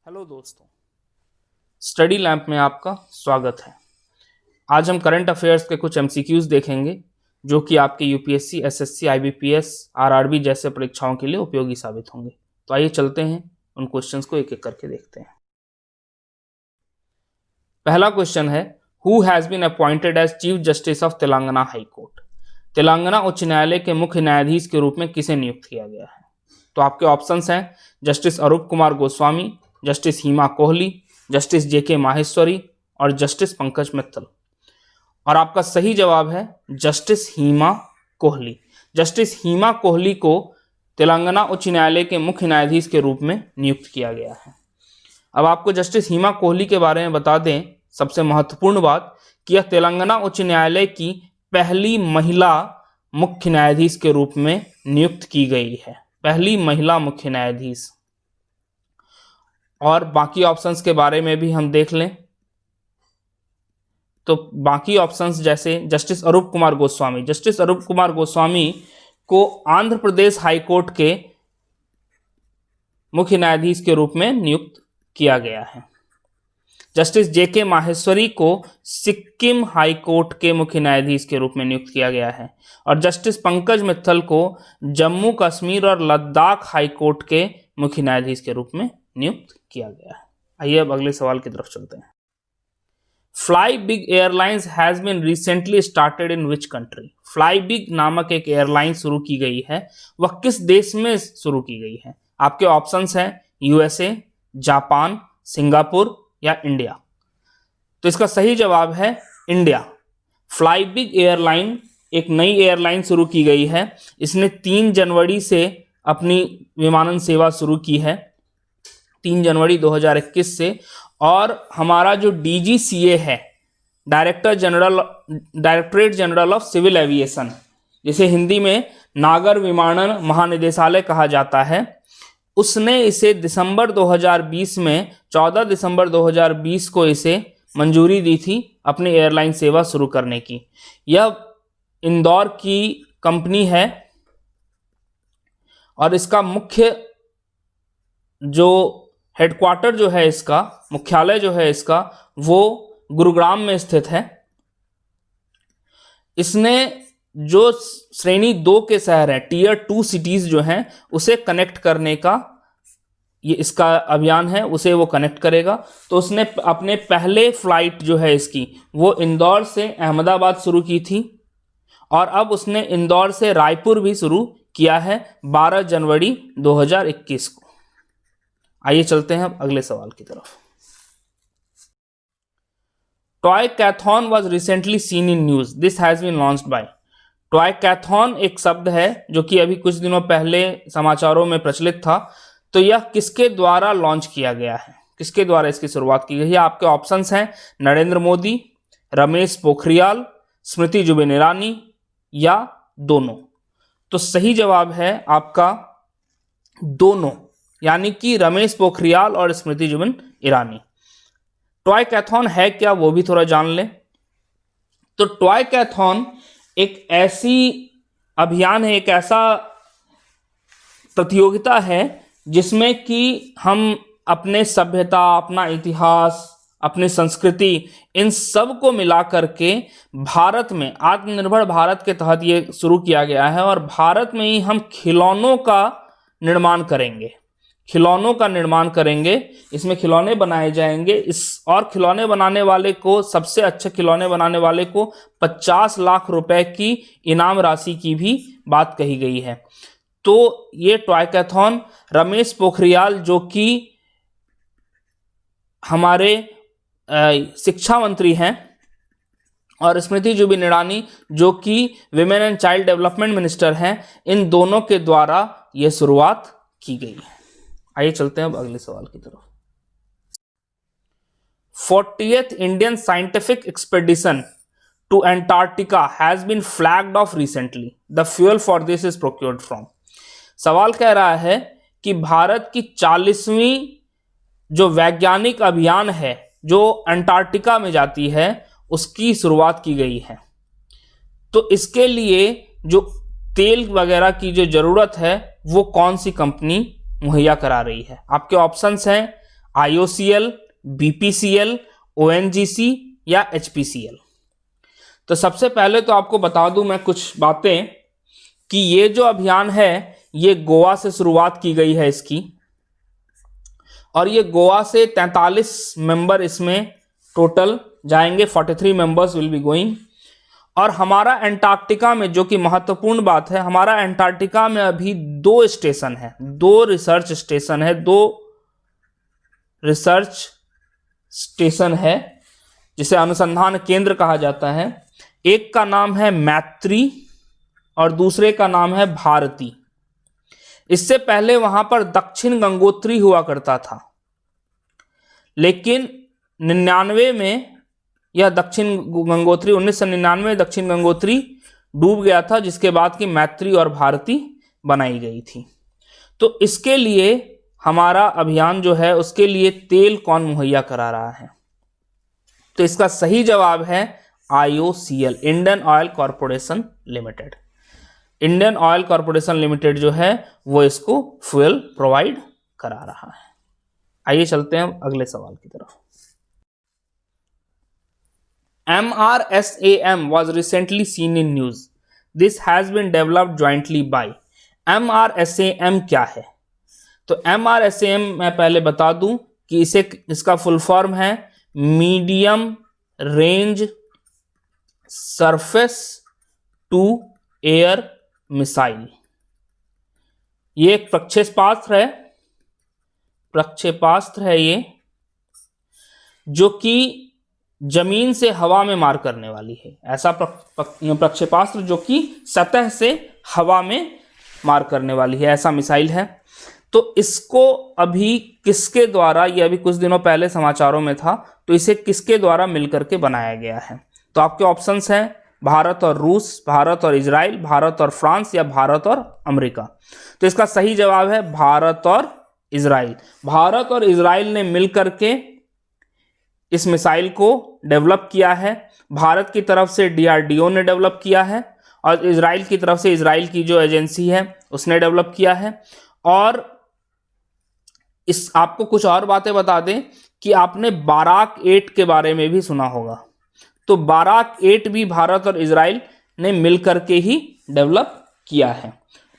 Hello दोस्तों, study lamp में आपका स्वागत है। आज हम करंट अफेयर्स के कुछ एमसीक्यूज देखेंगे जो कि आपके यूपीएससी, एसएससी, आईबीपीएस, आरआरबी जैसे परीक्षाओं के लिए उपयोगी साबित होंगे। तो आइए चलते हैं, उन क्वेश्चंस को एक एक करके देखते हैं। पहला क्वेश्चन है, who has been appointed as chief justice of Telangana high court. Telangana उच्च न्यायालय के मुख्य न्यायाधीश के रूप में किसे नियुक्त किया गया है? तो आपके ऑप्शंस हैं जस्टिस अरूप कुमार गोस्वामी, जस्टिस हिमा कोहली, जस्टिस जेके माहेश्वरी और जस्टिस पंकज मित्तल। और आपका सही जवाब है जस्टिस हिमा कोहली। जस्टिस हिमा कोहली को तेलंगाना उच्च न्यायालय के मुख्य न्यायाधीश के रूप में नियुक्त किया गया है। अब आपको जस्टिस हिमा कोहली के बारे में बता दें, सबसे महत्वपूर्ण बात कि यह तेलंगाना उच्च न्यायालय की पहली महिला मुख्य न्यायाधीश के रूप में नियुक्त की गई है, पहली महिला मुख्य न्यायाधीश। और बाकी ऑप्शंस के बारे में भी हम देख लें तो बाकी ऑप्शंस जैसे जस्टिस अरूप कुमार गोस्वामी, जस्टिस अरूप कुमार गोस्वामी को आंध्र प्रदेश हाई कोर्ट के मुख्य न्यायाधीश के रूप में नियुक्त किया गया है। जस्टिस जेके माहेश्वरी को सिक्किम हाई कोर्ट के मुख्य न्यायाधीश के रूप में नियुक्त किया गया है। और जस्टिस पंकज मित्तल को जम्मू कश्मीर और लद्दाख हाई कोर्ट के मुख्य न्यायाधीश के रूप में नियुक्त किया गया है। आइए अब अगले सवाल की तरफ चलते हैं। Fly big airlines has been recently started in which country. Fly big नामक एक एयरलाइन शुरू की गई है, वह किस देश में शुरू की गई है? आपके ऑप्शंस हैं यूएसए, जापान, सिंगापुर या इंडिया। तो इसका सही जवाब है इंडिया। फ्लाई बिग एयरलाइन एक नई एयरलाइन शुरू की गई है। इसने 3 जनवरी से अपनी विमानन सेवा शुरू की है, 3 जनवरी 2021 से। और हमारा जो डीजीसीए है, directorate general of civil aviation, जिसे हिंदी में नागर विमानन महानिदेशालय कहा जाता है, उसने इसे दिसंबर 2020 में 14 दिसंबर 2020 को इसे मंजूरी दी थी अपनी एयरलाइन सेवा शुरू करने की। यह इंदौर की कंपनी है और इसका मुख्य जो हेडक्वार्टर जो है, इसका मुख्यालय जो है इसका, वो गुरुग्राम में स्थित है। इसने जो श्रेणी 2 के शहर है, टीयर 2 सिटीज जो हैं, उसे कनेक्ट करने का ये इसका अभियान है, उसे वो कनेक्ट करेगा। तो उसने अपने पहले फ्लाइट जो है इसकी, वो इंदौर से अहमदाबाद शुरू की थी और अब उसने इंदौर से रायपुर भी शुरू किया है 12 जनवरी 2021 को। आइए चलते हैं अब अगले सवाल की तरफ। Toycathon was recently seen in news, this has been launched by. Toycathon एक शब्द है जो कि अभी कुछ दिनों पहले समाचारों में प्रचलित था। तो यह किसके द्वारा लॉन्च किया गया है, किसके द्वारा इसकी शुरुआत की गई है? आपके ऑप्शंस हैं नरेंद्र मोदी, रमेश पोखरियाल, स्मृति जुबिन ईरानी या दोनों। तो सही जवाब है आपका दोनों, यानी कि रमेश पोखरियाल और स्मृति जुबिन ईरानी। टॉय कैथॉन है क्या, वो भी थोड़ा जान लें। तो टॉय कैथॉन एक ऐसी अभियान है, एक ऐसा प्रतियोगिता है जिसमें कि हम अपने सभ्यता, अपना इतिहास, अपनी संस्कृति, इन सब को मिला करके भारत में आत्मनिर्भर भारत के तहत ये शुरू किया गया है। और भारत में ही हम खिलौनों का निर्माण करेंगे, खिलौनों का निर्माण करेंगे। इसमें खिलौने बनाए जाएंगे। और खिलौने बनाने वाले को, सबसे अच्छे खिलौने बनाने वाले को 50 लाख रुपए की इनाम राशि की भी बात कही गई है। तो ये टॉय कैथॉन रमेश पोखरियाल, जो कि हमारे शिक्षा मंत्री हैं, और स्मृति जुबिन ईरानी जो कि women and child development minister हैं, इन दोनों के द्वारा यह शुरुआत की गई है। आइए चलते हैं अब अगले सवाल की तरफ। 40th Indian scientific expedition to Antarctica has been flagged off recently, the fuel for this is procured from. सवाल कह रहा है कि भारत की 40वीं जो वैज्ञानिक अभियान है जो अंटार्कटिका में जाती है, उसकी शुरुआत की गई है। तो इसके लिए जो तेल वगैरह की जो जरूरत है, वो कौन सी कंपनी मुहैया करा रही है? आपके ऑप्शंस हैं IOCL, BPCL, ONGC या HPCL। तो सबसे पहले तो आपको बता दूं मैं कुछ बातें कि ये जो अभियान है ये गोवा से शुरुआत की गई है इसकी, और ये गोवा से 43 मेंबर इसमें टोटल जाएंगे, 43 मेंबर्स विल बी गोइंग। और हमारा एंटार्क्टिका में, जो कि महत्वपूर्ण बात है, हमारा एंटार्क्टिका में अभी 2 स्टेशन है, 2 रिसर्च स्टेशन है, 2 रिसर्च स्टेशन है जिसे अनुसंधान केंद्र कहा जाता है। एक का नाम है मैत्री और दूसरे का नाम है भारती। इससे पहले वहां पर दक्षिण गंगोत्री हुआ करता था, लेकिन 99 में यह दक्षिण गंगोत्री 1999 दक्षिण गंगोत्री डूब गया था, जिसके बाद की मैत्री और भारती बनाई गई थी। तो इसके लिए हमारा अभियान जो है उसके लिए तेल कौन मुहैया करा रहा है? तो इसका सही जवाब है IOCL, Indian oil corporation limited. Indian oil corporation limited जो है वो इसको फ्यूल प्रोवाइड करा रहा है। आइए चलते हैं अगले सवाल की तरफ। MRSAM was recently seen in news. This has been developed jointly by। MRSAM क्या है? तो MRSAM मैं पहले बता दूं कि इसका फुल फॉर्म है medium range surface to air missile. ये एक प्रक्षेपास्त्र है ये, जो कि जमीन से हवा में मार करने वाली है। ऐसा प्रक्षेपास्त्र जो कि सतह से हवा में मार करने वाली है, ऐसा मिसाइल है। तो इसको अभी किसके द्वारा, ये अभी कुछ दिनों पहले समाचारों में था, तो इसे किसके द्वारा मिलकर के बनाया गया है? तो आपके ऑप्शंस हैं भारत और रूस, भारत और इजराइल, भारत और फ्रांस या भारत और अमेरिका। तो इसका सही जवाब है भारत और इजराइल। भारत और इजराइल ने मिलकर के इस मिसाइल को डेवलप किया है। भारत की तरफ से DRDO ने डेवलप किया है और इजराइल की तरफ से इजराइल की जो एजेंसी है उसने डेवलप किया है। और इस आपको कुछ और बातें बता दें कि आपने बाराक 8 के बारे में भी सुना होगा। तो बाराक 8 भी भारत और इजराइल ने मिलकर के ही डेवलप किया है।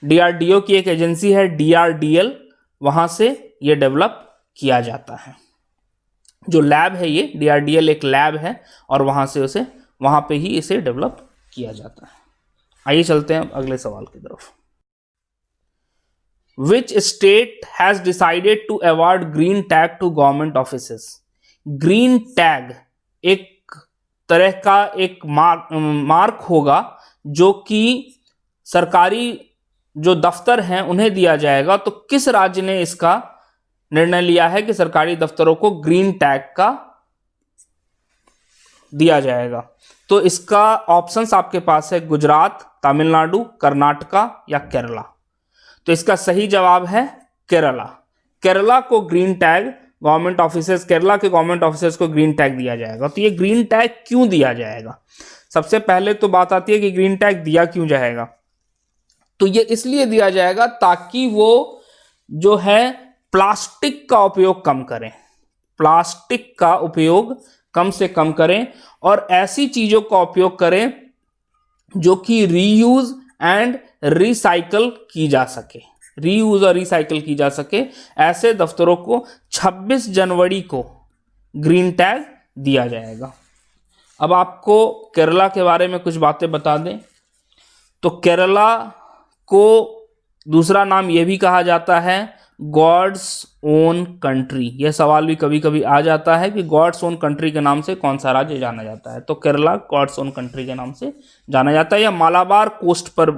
DRDO की एक एजेंसी है DRDL, वहां से ये डेवलप किया जाता है। जो लैब है ये DRDL एक लैब है और वहां पे ही इसे डेवलप किया जाता है। आइए चलते हैं अगले सवाल की तरफ। Which state has decided to award green tag to government offices? Green tag एक तरह का एक मार्क होगा जो कि सरकारी जो दफ्तर हैं उन्हें दिया जाएगा। तो किस राज्य ने इसका निर्णय लिया है कि सरकारी दफ्तरों को ग्रीन टैग का दिया जाएगा? तो इसका ऑप्शंस आपके पास है गुजरात, तमिलनाडु, कर्नाटका या केरला। तो इसका सही जवाब है केरला। केरला को green tag government offices, Kerala के गवर्नमेंट ऑफिसेज को ग्रीन टैग दिया जाएगा। तो ये ग्रीन टैग क्यों दिया जाएगा? सबसे पहले तो बात आती है कि ग्रीन टैग दिया क्यों जाएगा। तो ये इसलिए दिया जाएगा ताकि वो जो है प्लास्टिक का उपयोग कम करें, प्लास्टिक का उपयोग कम से कम करें और ऐसी चीजों का उपयोग करें जो कि रीयूज एंड रिसाइकल की जा सके, रीयूज और रिसाइकल की जा सके। ऐसे दफ्तरों को 26 जनवरी को ग्रीन टैग दिया जाएगा। अब आपको केरला के बारे में कुछ बातें बता दें। तो केरला को दूसरा नाम यह भी कहा जाता है गॉड्स ओन कंट्री। यह सवाल भी कभी कभी आ जाता है कि गॉड्स ओन कंट्री के नाम से कौन सा राज्य जाना जाता है। तो केरला गॉड्स ओन कंट्री के नाम से जाना जाता है। यह मालाबार कोस्ट पर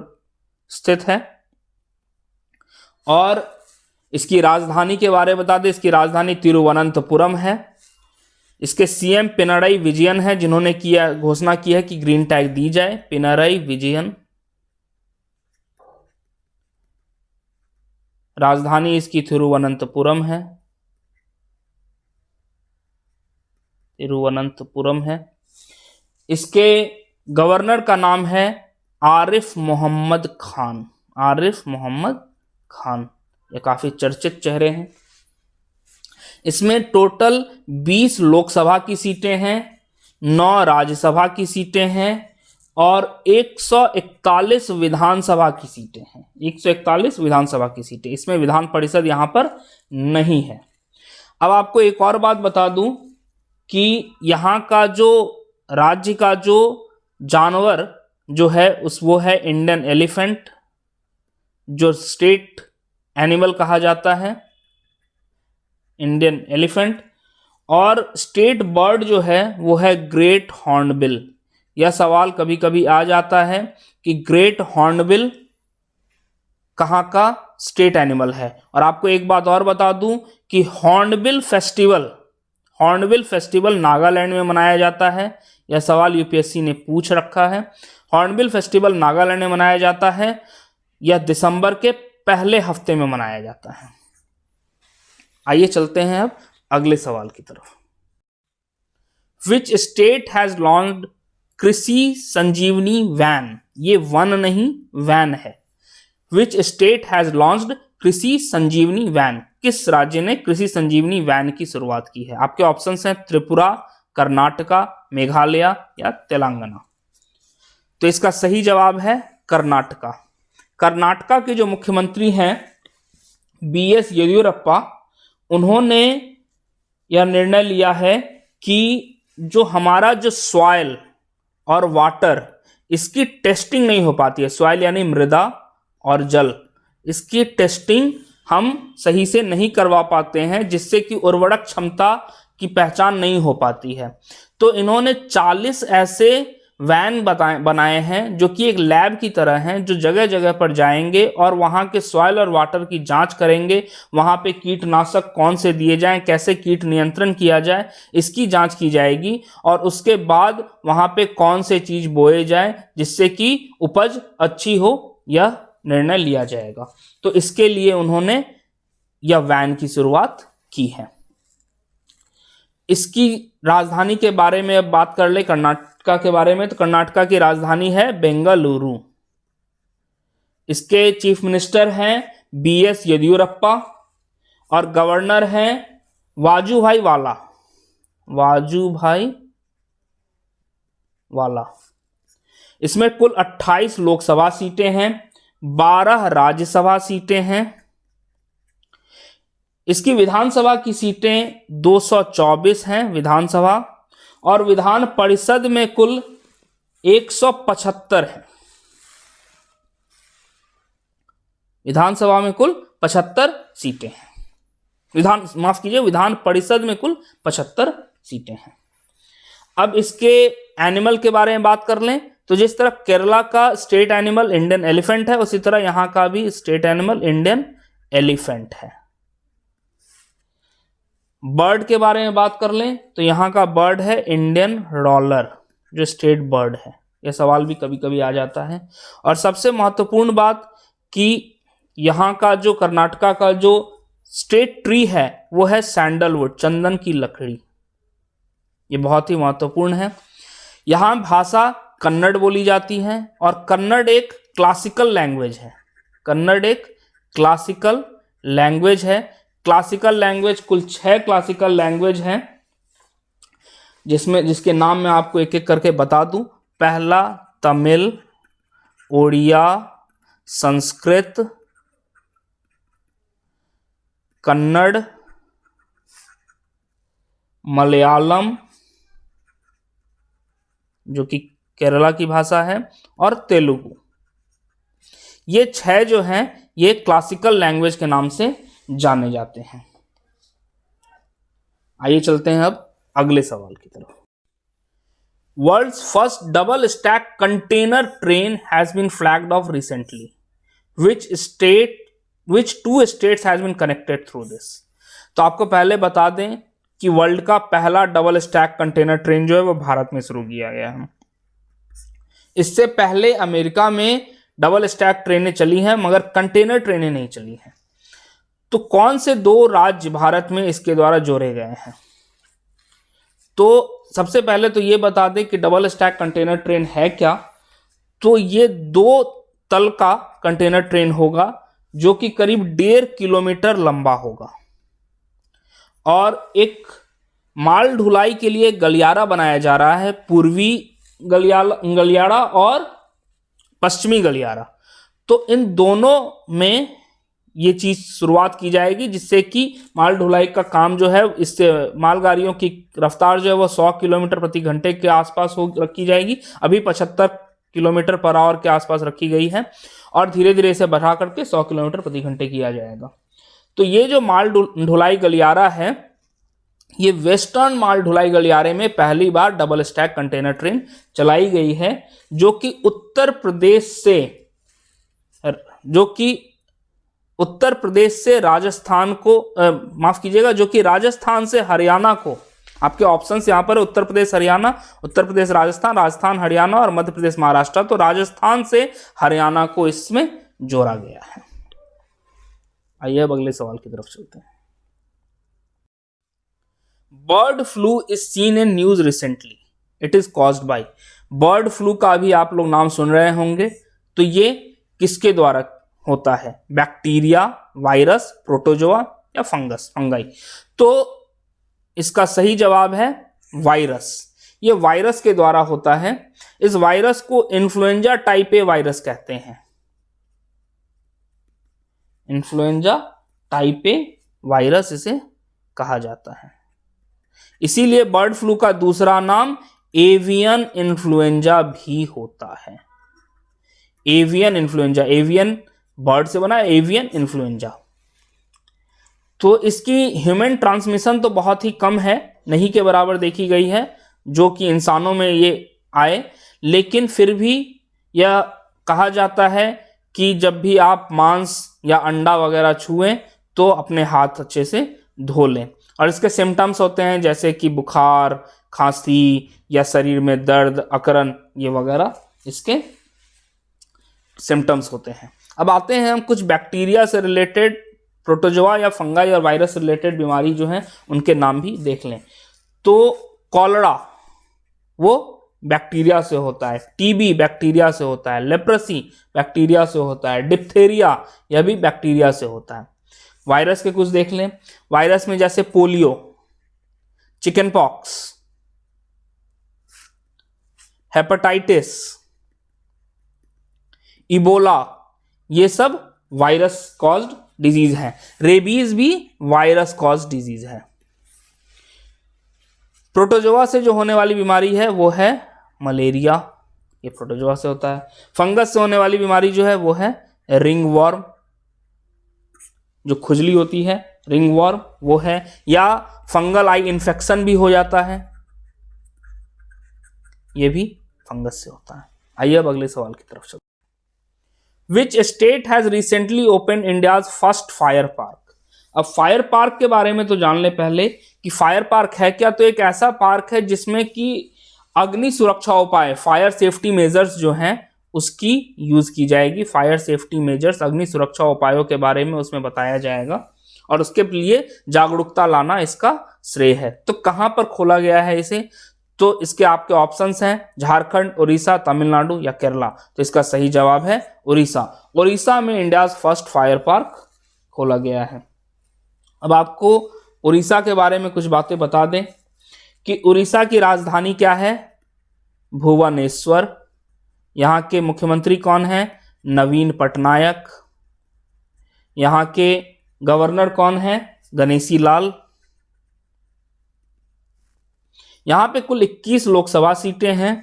स्थित है। और इसकी राजधानी के बारे में बता दें, इसकी राजधानी तिरुवनंतपुरम है। इसके CM पिनराई विजयन है, जिन्होंने घोषणा की है कि ग्रीन टैग दी जाए। पिनराई विजयन, राजधानी इसकी तिरुवनंतपुरम है, तिरुवनंतपुरम है। इसके गवर्नर का नाम है आरिफ मोहम्मद खान, आरिफ मोहम्मद खान। ये काफी चर्चित चेहरे हैं। इसमें टोटल 20 लोकसभा की सीटें हैं, 9 राज्यसभा की सीटें हैं और 141 विधानसभा की सीटें हैं। 141 विधानसभा की सीटें, इसमें विधान परिषद यहां पर नहीं है। अब आपको एक और बात बता दूं कि यहां का जो राज्य का जो जानवर जो है वो है इंडियन एलिफेंट, जो स्टेट एनिमल कहा जाता है इंडियन एलिफेंट। और स्टेट बर्ड जो है वो है ग्रेट हॉर्नबिल। यह सवाल कभी कभी आ जाता है कि ग्रेट हॉर्नबिल कहाँ का स्टेट एनिमल है। और आपको एक बात और बता दूं कि हॉर्नबिल फेस्टिवल नागालैंड में मनाया जाता है। यह सवाल यूपीएससी ने पूछ रखा है। हॉर्नबिल फेस्टिवल नागालैंड में मनाया जाता है। यह दिसंबर के पहले हफ्ते में मनाया जाता है। आइए चलते हैं अब अगले सवाल की तरफ। विच स्टेट हैज लॉन्च्ड कृषि संजीवनी वैन? ये वन नहीं वैन है। विच स्टेट हैज लॉन्च्ड कृषि संजीवनी वैन? किस राज्य ने कृषि संजीवनी वैन की शुरुआत की है? आपके ऑप्शंस हैं त्रिपुरा, कर्नाटका, मेघालय या तेलंगाना। तो इसका सही जवाब है कर्नाटका। कर्नाटका के जो मुख्यमंत्री हैं बीएस येदियुरप्पा, उन्होंने यह निर्णय लिया है कि जो हमारा जो सॉइल और वाटर, इसकी टेस्टिंग नहीं हो पाती है। सॉइल यानी मृदा और जल, इसकी टेस्टिंग हम सही से नहीं करवा पाते हैं, जिससे कि उर्वरक क्षमता की पहचान नहीं हो पाती है। तो इन्होंने 40 ऐसे वैन बनाए हैं जो कि एक लैब की तरह हैं, जो जगह जगह पर जाएंगे और वहां के सॉइल और वाटर की जांच करेंगे। वहां पे कीटनाशक कौन से दिए जाएं, कैसे कीट नियंत्रण किया जाए, इसकी जांच की जाएगी। और उसके बाद वहां पे कौन से चीज बोए जाए जिससे कि उपज अच्छी हो, यह निर्णय लिया जाएगा। तो इसके लिए उन्होंने यह वैन की शुरुआत की है। इसकी राजधानी के बारे में अब बात कर ले, कर्नाटका के बारे में। तो कर्नाटका की राजधानी है बेंगलुरु। इसके चीफ मिनिस्टर हैं बीएस येदियुरप्पा और गवर्नर हैं वाजुभाई वाला। इसमें कुल 28 लोकसभा सीटें हैं, 12 राज्यसभा सीटें हैं। इसकी विधानसभा की सीटें 224 हैं विधानसभा, और विधान परिषद में कुल 175 है। विधानसभा में कुल 75 सीटें हैं। विधान परिषद में कुल 75 सीटें हैं। अब इसके एनिमल के बारे में बात कर लें तो जिस तरह केरला का स्टेट एनिमल इंडियन एलिफेंट है, उसी तरह यहां का भी स्टेट एनिमल इंडियन एलिफेंट है। बर्ड के बारे में बात कर लें तो यहां का बर्ड है इंडियन रॉलर, जो स्टेट बर्ड है। यह सवाल भी कभी कभी आ जाता है। और सबसे महत्वपूर्ण बात कि यहां का जो कर्नाटका का जो स्टेट ट्री है वो है सैंडलवुड, चंदन की लकड़ी। ये बहुत ही महत्वपूर्ण है। यहां भाषा कन्नड़ बोली जाती है और कन्नड़ एक क्लासिकल लैंग्वेज है। क्लासिकल लैंग्वेज कुल 6 क्लासिकल लैंग्वेज हैं, जिसके नाम मैं आपको एक एक करके बता दूं। पहला तमिल, ओडिया, संस्कृत, कन्नड़, मलयालम जो कि केरला की भाषा है, और तेलुगु। ये 6 जो हैं ये क्लासिकल लैंग्वेज के नाम से जाने जाते हैं। आइए चलते हैं अब अगले सवाल की तरफ। World's first double stack container train has been flagged off recently. Which 2 states has been connected through this. तो आपको पहले बता दें कि वर्ल्ड का पहला डबल स्टैक कंटेनर ट्रेन जो है वो भारत में शुरू किया गया है। इससे पहले अमेरिका में डबल स्टैक ट्रेनें चली हैं, मगर कंटेनर ट्रेनें नहीं चली हैं। तो कौन से 2 राज्य भारत में इसके द्वारा जोड़े गए हैं? तो सबसे पहले तो ये बता दें कि डबल स्टैक कंटेनर ट्रेन है क्या। तो ये 2 तल का कंटेनर ट्रेन होगा जो कि करीब 1.5 किलोमीटर लंबा होगा। और एक माल ढुलाई के लिए गलियारा बनाया जा रहा है, पूर्वी गलियारा और पश्चिमी गलियारा। तो इन दोनों में ये चीज शुरुआत की जाएगी, जिससे कि माल ढुलाई का काम जो है, इससे मालगाड़ियों की रफ्तार जो है वो 100 किलोमीटर प्रति घंटे के आसपास रखी जाएगी। अभी 75 किलोमीटर पर आवर के आसपास रखी गई है और धीरे धीरे इसे बढ़ा करके 100 किलोमीटर प्रति घंटे किया जाएगा। तो ये जो माल ढुलाई गलियारा है, ये वेस्टर्न माल ढुलाई गलियारे में पहली बार डबल स्टैक कंटेनर ट्रेन चलाई गई है, जो कि उत्तर प्रदेश से राजस्थान को माफ कीजिएगा, जो कि राजस्थान से हरियाणा को, आपके ऑप्शंस यहां पर है उत्तर प्रदेश हरियाणा, उत्तर प्रदेश राजस्थान, राजस्थान हरियाणा और मध्य प्रदेश महाराष्ट्र। तो राजस्थान से हरियाणा को इसमें जोड़ा गया है। आइए अब अगले सवाल की तरफ चलते हैं। Bird flu is seen in news recently, it is caused by. Bird flu का भी आप लोग नाम सुन रहे होंगे, तो ये किसके द्वारा होता है? बैक्टीरिया, वायरस, प्रोटोजोआ या फंगाई। तो इसका सही जवाब है वायरस। ये वायरस के द्वारा होता है। इस वायरस को इन्फ्लुएंजा टाइप ए वायरस कहते हैं। इन्फ्लुएंजा टाइप ए वायरस इसे कहा जाता है। इसीलिए बर्ड फ्लू का दूसरा नाम एवियन इन्फ्लुएंजा भी होता है। एवियन इन्फ्लुएंजा, एवियन बर्ड से बना, एवियन इन्फ्लुएंजा। तो इसकी ह्यूमन ट्रांसमिशन तो बहुत ही कम है, नहीं के बराबर देखी गई है, जो कि इंसानों में ये आए। लेकिन फिर भी यह कहा जाता है कि जब भी आप मांस या अंडा वगैरह छुएं तो अपने हाथ अच्छे से धो लें। और इसके सिम्टम्स होते हैं जैसे कि बुखार, खांसी या शरीर में दर्द, अकड़न, ये वगैरह इसके सिम्टम्स होते हैं। अब आते हैं हम कुछ बैक्टीरिया से रिलेटेड, प्रोटोजोआ या फंगाई और वायरस से रिलेटेड बीमारी जो है उनके नाम भी देख लें। तो कॉलरा वो बैक्टीरिया से होता है, टीबी बैक्टीरिया से होता है, लेप्रोसी बैक्टीरिया से होता है, डिप्थेरिया यह भी बैक्टीरिया से होता है। वायरस के कुछ देख लें। वायरस में जैसे polio, chicken pox, hepatitis, Ebola, ये सब वायरस कॉज्ड डिजीज है। रेबीज भी वायरस कॉज्ड डिजीज है। प्रोटोजोआ से जो होने वाली बीमारी है वो है मलेरिया, ये प्रोटोजोआ से होता है। फंगस से होने वाली बीमारी जो है वो है रिंगवॉर्म, जो खुजली होती है रिंगवॉर्म वो है, या फंगल आई इन्फेक्शन भी हो जाता है, ये भी फंगस से होता है। आइए अब अगले सवाल की तरफ चलते हैं। Which state has recently opened India's first fire park? अब फायर पार्क के बारे में तो जान ले पहले कि फायर पार्क है क्या। तो एक ऐसा पार्क है जिसमें कि अग्नि सुरक्षा उपाय, फायर सेफ्टी मेजर्स जो हैं उसकी यूज की जाएगी। फायर सेफ्टी मेजर्स, अग्नि सुरक्षा उपायों के बारे में उसमें बताया जाएगा और उसके लिए जागरूकता लाना इसका श्रेय है। तो कहां पर खोला गया है इसे? तो इसके आपके ऑप्शंस हैं झारखंड, उड़ीसा, तमिलनाडु या केरला। तो इसका सही जवाब है उड़ीसा। उड़ीसा में इंडियाज फर्स्ट फायर पार्क खोला गया है। अब आपको उड़ीसा के बारे में कुछ बातें बता दें कि उड़ीसा की राजधानी क्या है? भुवनेश्वर। यहाँ के मुख्यमंत्री कौन है? नवीन पटनायक। यहाँ के गवर्नर कौन है? गणेशी लाल। यहाँ पे कुल 21 लोकसभा सीटें हैं,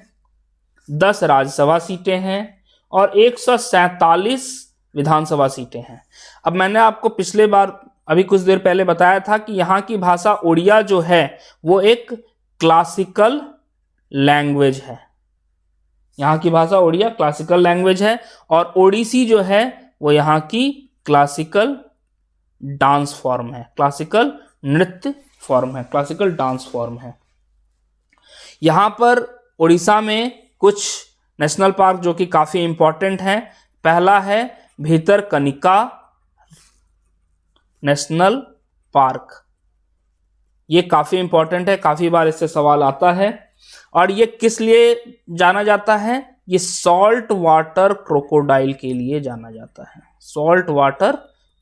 10 राज्यसभा सीटें हैं और 147 विधानसभा सीटें हैं। अब मैंने आपको पिछले बार अभी कुछ देर पहले बताया था कि यहाँ की भाषा ओडिया जो है वो एक क्लासिकल लैंग्वेज है। यहाँ की भाषा ओडिया क्लासिकल लैंग्वेज है और ओडिसी जो है वो यहाँ की क्लासिकल डांस फॉर्म है, क्लासिकल नृत्य फॉर्म है, क्लासिकल डांस फॉर्म है। यहाँ पर उड़ीसा में कुछ नेशनल पार्क जो कि काफी इंपॉर्टेंट हैं। पहला है भितरकनिका नेशनल पार्क, ये काफी इंपॉर्टेंट है, काफी बार इससे सवाल आता है। और ये किस लिए जाना जाता है? ये सॉल्ट वाटर क्रोकोडाइल के लिए जाना जाता है, सॉल्ट वाटर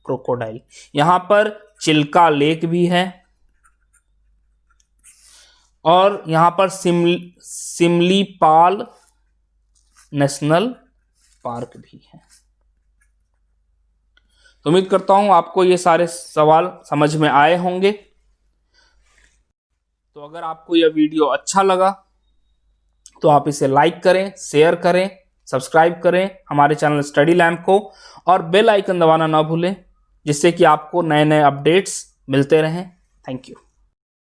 क्रोकोडाइल। यहाँ पर चिल्का लेक भी है, और यहाँ पर सिमलीपाल नेशनल पार्क भी है। तो उम्मीद करता हूं आपको ये सारे सवाल समझ में आए होंगे। तो अगर आपको यह वीडियो अच्छा लगा तो आप इसे लाइक करें, शेयर करें, सब्सक्राइब करें हमारे चैनल स्टडी लैम्प को, और बेल आइकन दबाना ना भूलें, जिससे कि आपको नए नए अपडेट्स मिलते रहें। Thank you.